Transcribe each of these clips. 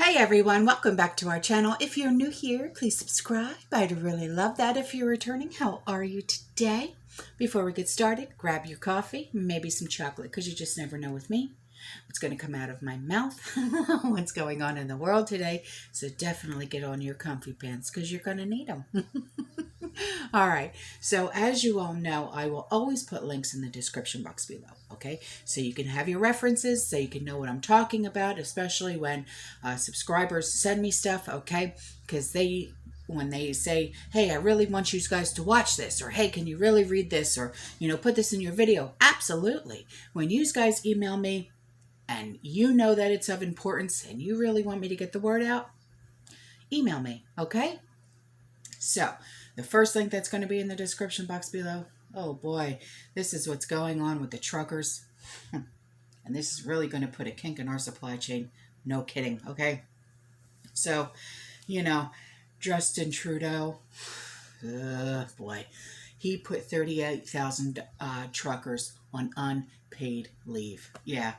Hey everyone, welcome back to our channel. If you're new here, please subscribe. I'd really love that. If you're returning, how are you today? Before we get started, grab your coffee, maybe some chocolate, because you just never know with me what's going to come out of my mouth, what's going on in the world today. So definitely get on your comfy pants because you're going to need them. All right, so as you all know, I will always put links in the description box below, okay? So you can have your references, so you can know what I'm talking about, especially when subscribers send me stuff, okay? Because when they say, hey, I really want you guys to watch this, or hey, can you really read this, or, you know, put this in your video, absolutely. When you guys email me and you know that it's of importance and you really want me to get the word out, email me, okay? So the first link that's going to be in the description box below, oh boy, this is what's going on with the truckers. And this is really going to put a kink in our supply chain. No kidding, okay? So, you know, Justin Trudeau, boy, he put 38,000 truckers on unpaid leave. Yeah,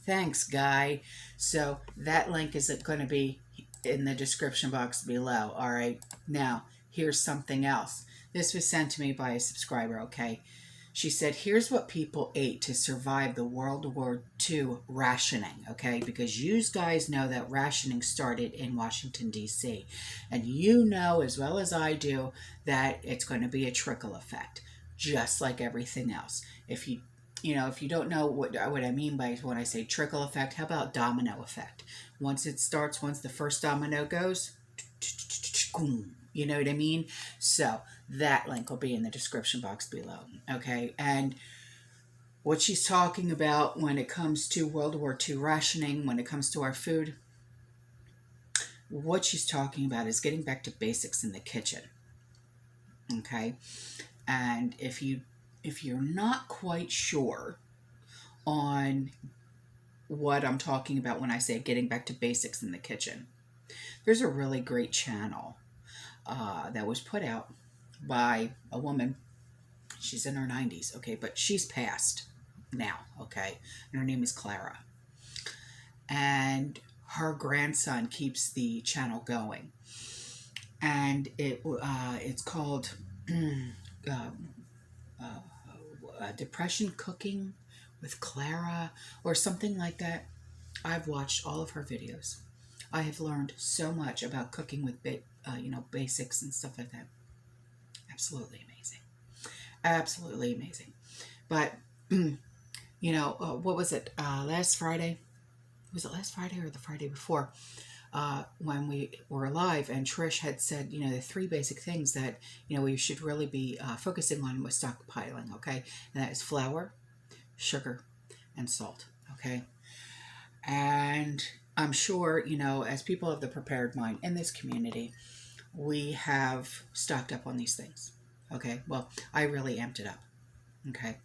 thanks, guy. So that link is going to be in the description box below. All right, now here's something else. This was sent to me by a subscriber, okay? She said, here's what people ate to survive the World War II rationing, okay? Because you guys know that rationing started in Washington, D.C. And you know as well as I do that it's going to be a trickle effect, just like everything else. If you don't know what I mean by when I say trickle effect, how about domino effect? Once it starts, once the first domino goes, you know what I mean? So that link will be in the description box below, okay? And what she's talking about when it comes to World War II rationing, when it comes to our food, what she's talking about is getting back to basics in the kitchen, okay? And if you're not quite sure on what I'm talking about when I say getting back to basics in the kitchen, there's a really great channel that was put out by a woman. She's in her 90s, okay, but she's passed now, okay, and her name is Clara. And her grandson keeps the channel going, and it's called Depression Cooking with Clara or something like that. I've watched all of her videos. I have learned so much about cooking with basics and stuff like that. Absolutely amazing. Absolutely amazing. But what was it, last Friday? Was it last Friday or the Friday before? When we were live, and Trish had said, the 3 basic things that, we should really be focusing on with stockpiling, okay? And that is flour, sugar, and salt, okay? And I'm sure, as people of the prepared mind in this community, we have stocked up on these things, okay? Well, I really amped it up, okay?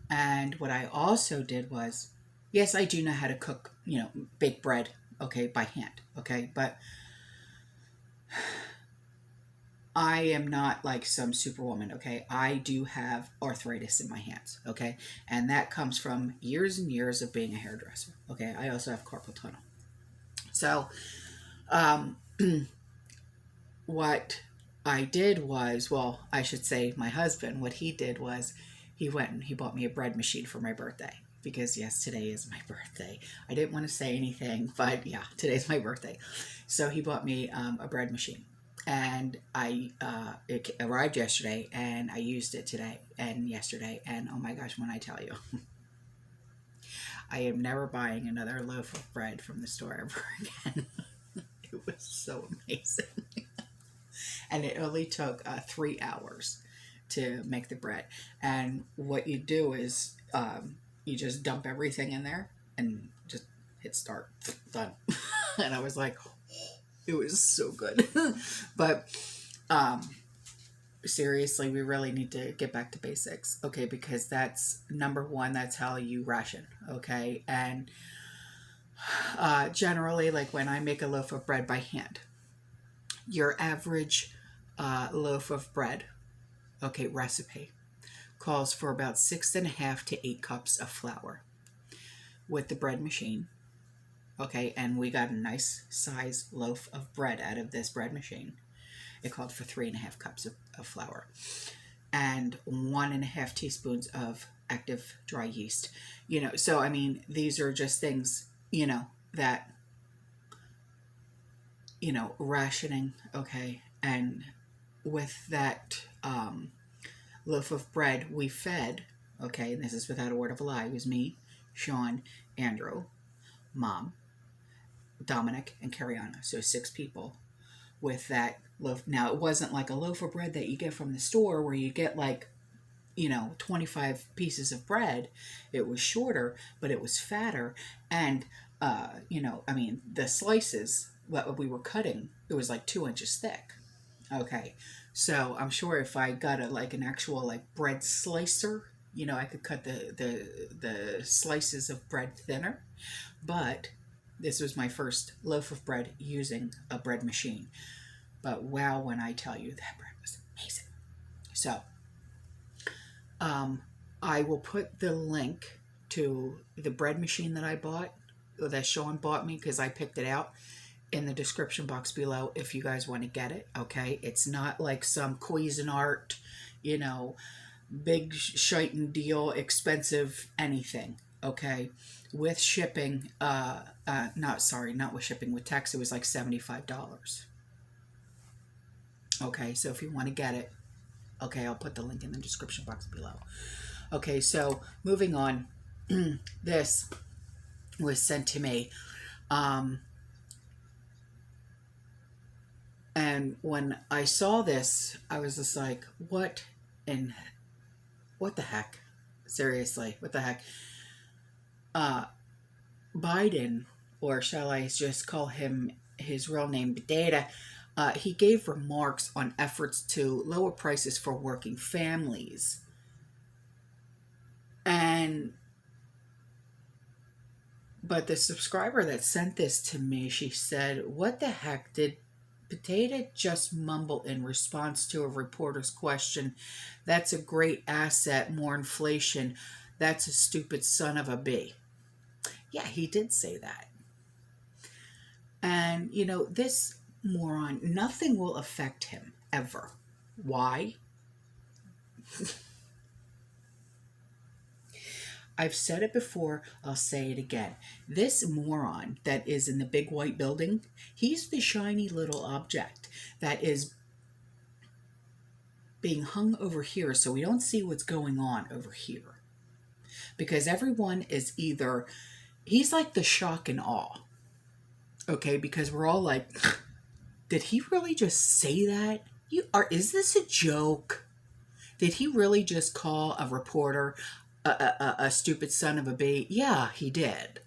And what I also did was, yes, I do know how to cook, bake bread, okay, by hand, okay? But I am not like some superwoman, okay? I do have arthritis in my hands, okay? And that comes from years and years of being a hairdresser, okay? I also have carpal tunnel. So, what I did was, well, I should say my husband, what he did was he went and he bought me a bread machine for my birthday. Because yes, today is my birthday. I didn't want to say anything, but yeah, today's my birthday. So he bought me a bread machine, and it arrived yesterday, and I used it today and yesterday, and oh my gosh, when I tell you, I am never buying another loaf of bread from the store ever again. It was so amazing. And it only took 3 hours to make the bread. And what you do is you just dump everything in there and just hit start. Done. And I was like, oh, it was so good. But seriously, we really need to get back to basics, okay? Because that's number one. That's how you ration, okay? And generally, like when I make a loaf of bread by hand, your average loaf of bread, okay, recipe, calls for about 6.5 to 8 cups of flour. With the bread machine, Okay, and we got a nice size loaf of bread out of this bread machine. It called for 3.5 cups of flour and 1.5 teaspoons of active dry yeast. So I mean, these are just things, that, rationing, okay, and with that loaf of bread we fed, okay, and this is without a word of a lie, it was me, Sean, Andrew, Mom, Dominic, and Cariana, so 6 people with that loaf. Now, it wasn't like a loaf of bread that you get from the store where you get like, 25 pieces of bread. It was shorter, but it was fatter. And, I mean, the slices, what we were cutting, it was like 2 inches thick. Okay. So I'm sure if I got an actual like bread slicer, I could cut the slices of bread thinner. But this was my first loaf of bread using a bread machine. But wow, when I tell you, that bread was amazing. So I will put the link to the bread machine that I bought, that Sean bought me because I picked it out, in the description box below if you guys want to get it. Okay, it's not like some Cuisinart, big shiting deal, expensive anything. Okay, with shipping, not with shipping, with tax, it was like $75. Okay, so if you want to get it, okay, I'll put the link in the description box below. Okay, so moving on. This was sent to me. And when I saw this, I was just like, what the heck? Seriously, what the heck? Biden, or shall I just call him his real name, Data, he gave remarks on efforts to lower prices for working families. But the subscriber that sent this to me, she said, what the heck did Potato just mumble in response to a reporter's question? That's a great asset, more inflation. That's a stupid son of a b. Yeah, he did say that. And, this moron, nothing will affect him, ever. Why? I've said it before, I'll say it again. This moron that is in the big white building, he's the shiny little object that is being hung over here so we don't see what's going on over here. Because everyone is either, he's like the shock and awe. Okay, because we're all like, did he really just say that? Is this a joke? Did he really just call a reporter a stupid son of a b? Yeah, he did.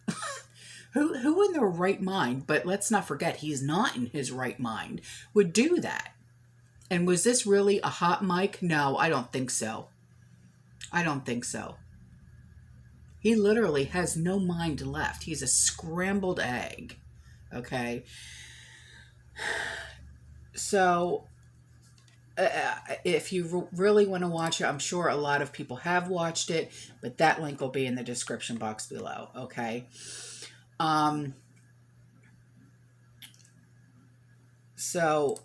Who in their right mind, but let's not forget, he's not in his right mind, would do that? And was this really a hot mic? No, I don't think so. I don't think so. He literally has no mind left. He's a scrambled egg. Okay? So, if you really want to watch it, I'm sure a lot of people have watched it, but that link will be in the description box below. Okay? So,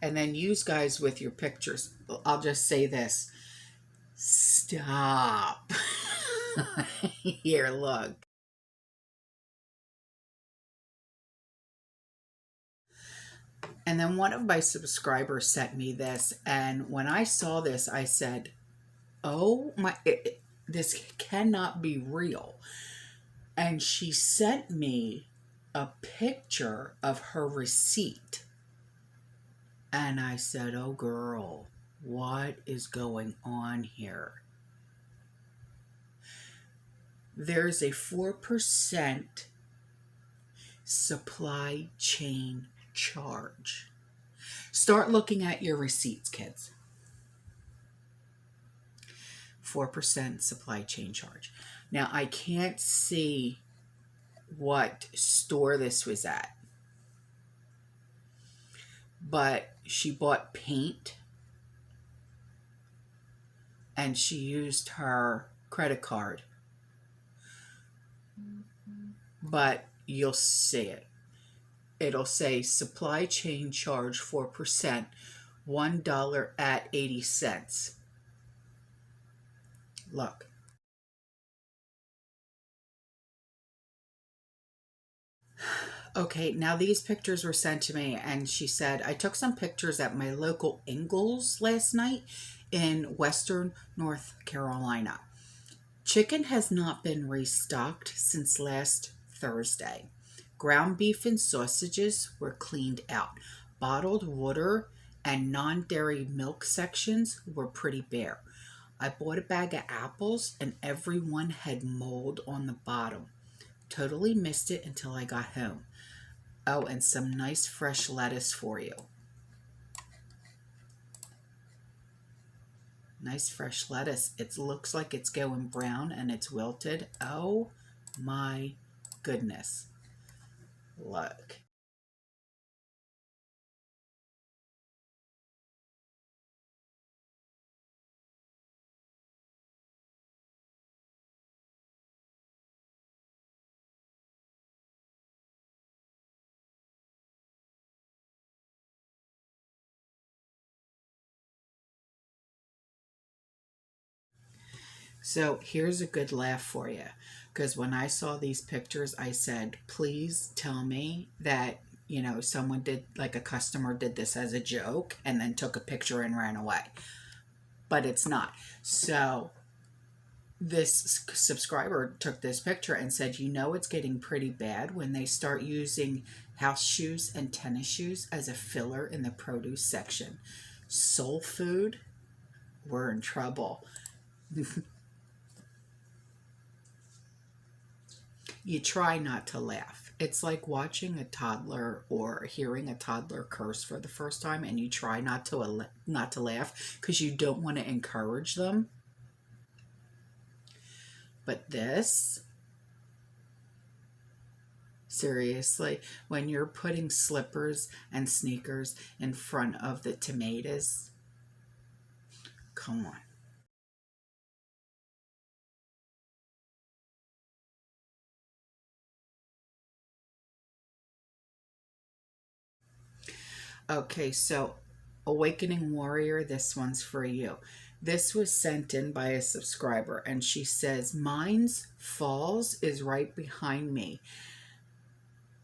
and then use guys with your pictures. I'll just say this. Stop. Here, look. And then one of my subscribers sent me this, and when I saw this, I said, oh my, this cannot be real. And she sent me a picture of her receipt. And I said, oh girl, what is going on here? There's a 4% supply chain charge. Start looking at your receipts, kids. 4% supply chain charge. Now, I can't see what store this was at, but she bought paint and she used her credit card. but you'll see it. It'll say supply chain charge 4%, $1.80. Look. Okay, now these pictures were sent to me, and she said, I took some pictures at my local Ingalls last night in Western North Carolina. Chicken has not been restocked since last Thursday. Ground beef and sausages were cleaned out. Bottled water and non-dairy milk sections were pretty bare. I bought a bag of apples, and every one had mold on the bottom. Totally missed it until I got home. Oh, and some nice fresh lettuce for you. Nice fresh lettuce. It looks like it's going brown and it's wilted. Oh my goodness. Look. So here's a good laugh for you, because when I saw these pictures, I said, please tell me that, you know, someone did, like a customer did this as a joke and then took a picture and ran away. But it's not. So this subscriber took this picture and said, you know, it's getting pretty bad when they start using house shoes and tennis shoes as a filler in the produce section. Soul food, we're in trouble. You try not to laugh. It's like watching a toddler or hearing a toddler curse for the first time, and you try not to laugh because you don't want to encourage them. But this, seriously, when you're putting slippers and sneakers in front of the tomatoes, come on. Okay, so Awakening Warrior, this one's for you. This was sent in by a subscriber, and she says, Mine's Falls is right behind me.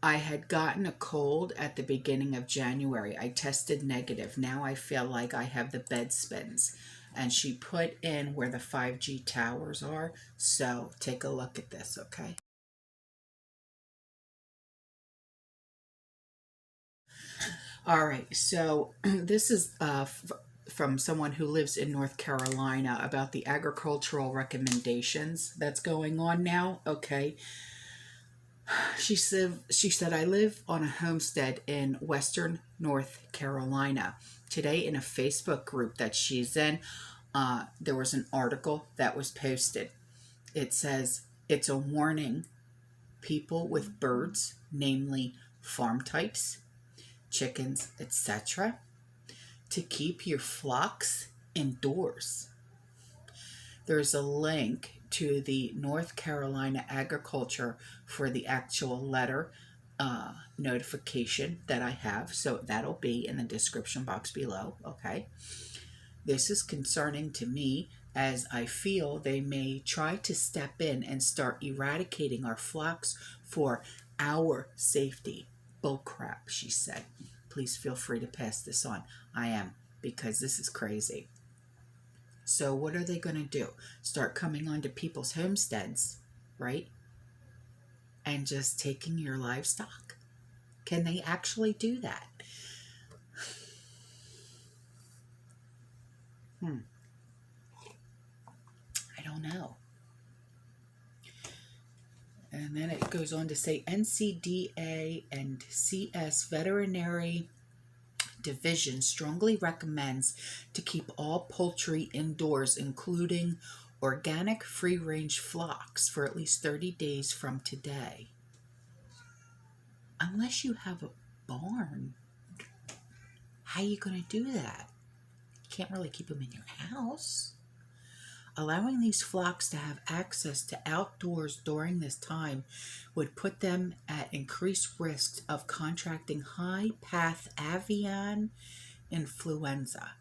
I had gotten a cold at the beginning of January. I tested negative. Now I feel like I have the bed spins. And she put in where the 5G towers are. So take a look at this, okay? All right, so this is from someone who lives in North Carolina about the agricultural recommendations that's going on now. Okay. She said, I live on a homestead in Western North Carolina. Today in a Facebook group that she's in, there was an article that was posted. It says, it's a warning. People with birds, namely farm types, chickens, etc., to keep your flocks indoors. There's a link to the North Carolina Agriculture for the actual letter notification that I have, so that'll be in the description box below, okay? This is concerning to me, as I feel they may try to step in and start eradicating our flocks for our safety. Bullcrap, she said. Please feel free to pass this on. I am, because this is crazy. So what are they going to do? Start coming onto people's homesteads, right? And just taking your livestock? Can they actually do that? I don't know. And then it goes on to say NCDA and CS Veterinary Division strongly recommends to keep all poultry indoors, including organic free-range flocks, for at least 30 days from today. Unless you have a barn, how are you going to do that? You can't really keep them in your house. allowing these flocks to have access to outdoors during this time would put them at increased risk of contracting high-path avian influenza.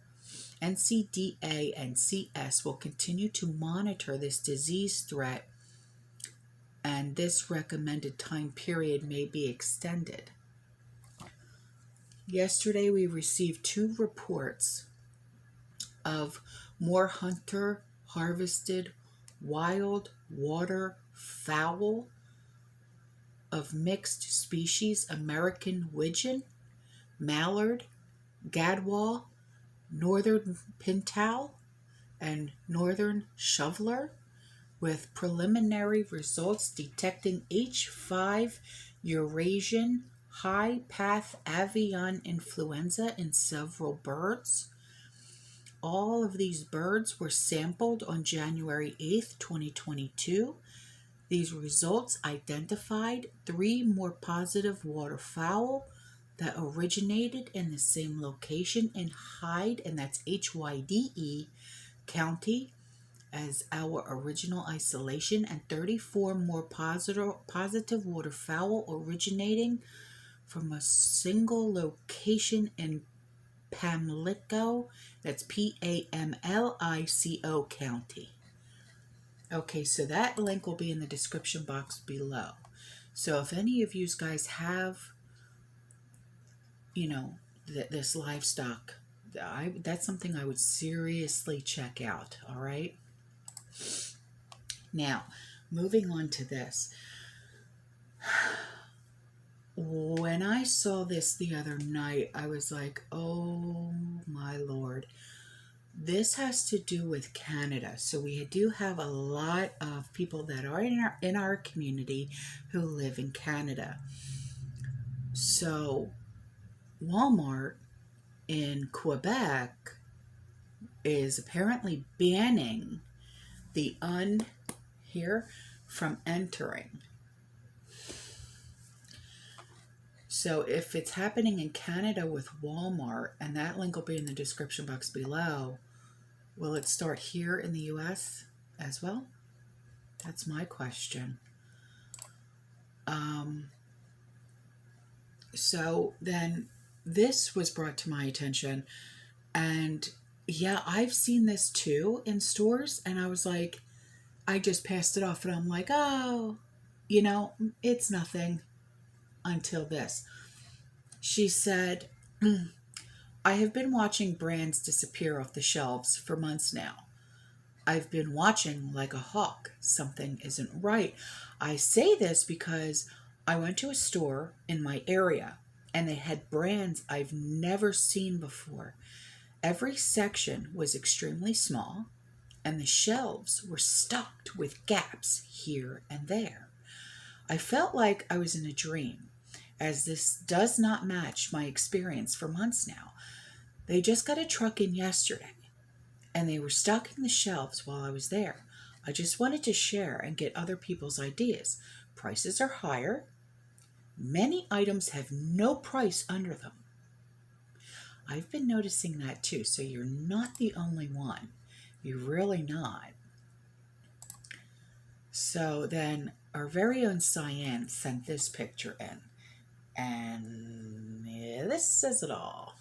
NCDA and CS will continue to monitor this disease threat, and this recommended time period may be extended. Yesterday, we received 2 reports of more hunter-harvested wild water fowl of mixed species American widgeon, mallard, gadwall, northern pintail, and northern shoveler, with preliminary results detecting H5 Eurasian high-path avian influenza in several birds. All of these birds were sampled on January 8th, 2022. These results identified 3 more positive waterfowl that originated in the same location in Hyde, and that's HYDE County, as our original isolation, and 34 more positive waterfowl originating from a single location in Pamlico, that's Pamlico County. Okay, so that link will be in the description box below. So if any of you guys have, this livestock, that's something I would seriously check out, all right? Now, moving on to this. When I saw this the other night, I was like, oh my Lord. This has to do with Canada. So we do have a lot of people that are in our community who live in Canada. So Walmart in Quebec is apparently banning the from entering. So if it's happening in Canada with Walmart, and that link will be in the description box below, will it start here in the US as well? That's my question. So then this was brought to my attention, and yeah, I've seen this too in stores, and I was like, I just passed it off, and I'm like, oh, it's nothing until this. She said, I have been watching brands disappear off the shelves for months now. I've been watching like a hawk. Something isn't right. I say this because I went to a store in my area, and they had brands I've never seen before. Every section was extremely small, and the shelves were stocked with gaps here and there. I felt like I was in a dream, as this does not match my experience for months now. They just got a truck in yesterday, and they were stocking the shelves while I was there. I just wanted to share and get other people's ideas. Prices are higher. Many items have no price under them. I've been noticing that too, so you're not the only one. You're really not. So then our very own Cyan sent this picture in, and this says it all.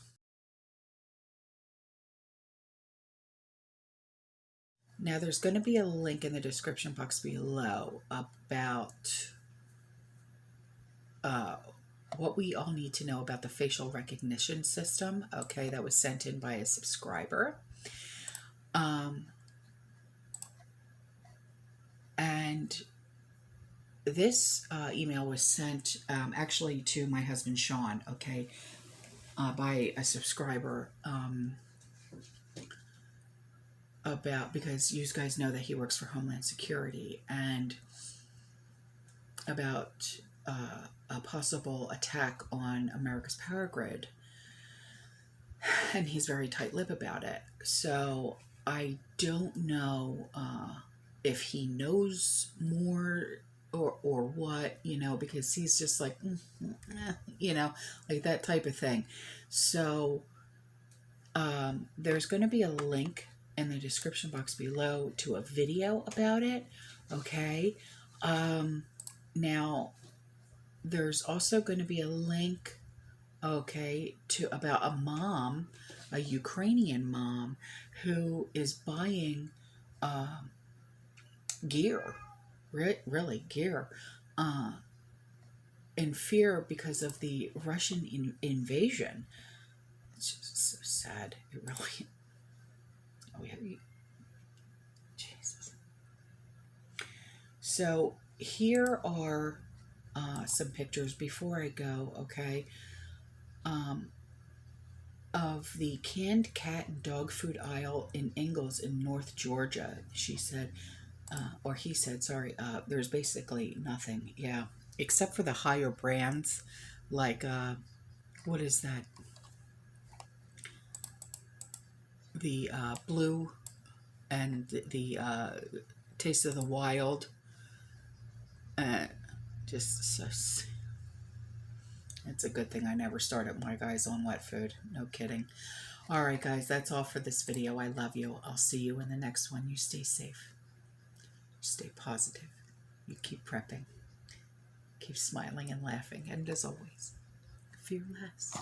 Now there's going to be a link in the description box below about what we all need to know about the facial recognition system, okay, that was sent in by a subscriber. And this email was sent actually to my husband Sean, okay, by a subscriber, because you guys know that he works for Homeland Security, and about a possible attack on America's power grid, and he's very tight-lipped about it. So I don't know if he knows more or what, because he's just like, like that type of thing. So there's going to be a link in the description box below to a video about it. Okay. Now, there's also going to be a link, okay, to about a mom, a Ukrainian mom, who is buying gear, really gear, in fear because of the Russian invasion. It's just so sad. It really. Oh, yeah. Jesus. So here are some pictures before I go, okay, of the canned cat and dog food aisle in Ingalls in North Georgia. She said, or he said, sorry, there's basically nothing, yeah, except for the higher brands, like, what is that? The Blue and the Taste of the Wild. Just so. It's a good thing I never started my guys on wet food. No kidding. All right, guys, that's all for this video. I love you. I'll see you in the next one. You stay safe. Stay positive. You keep prepping. Keep smiling and laughing. And as always, fear less.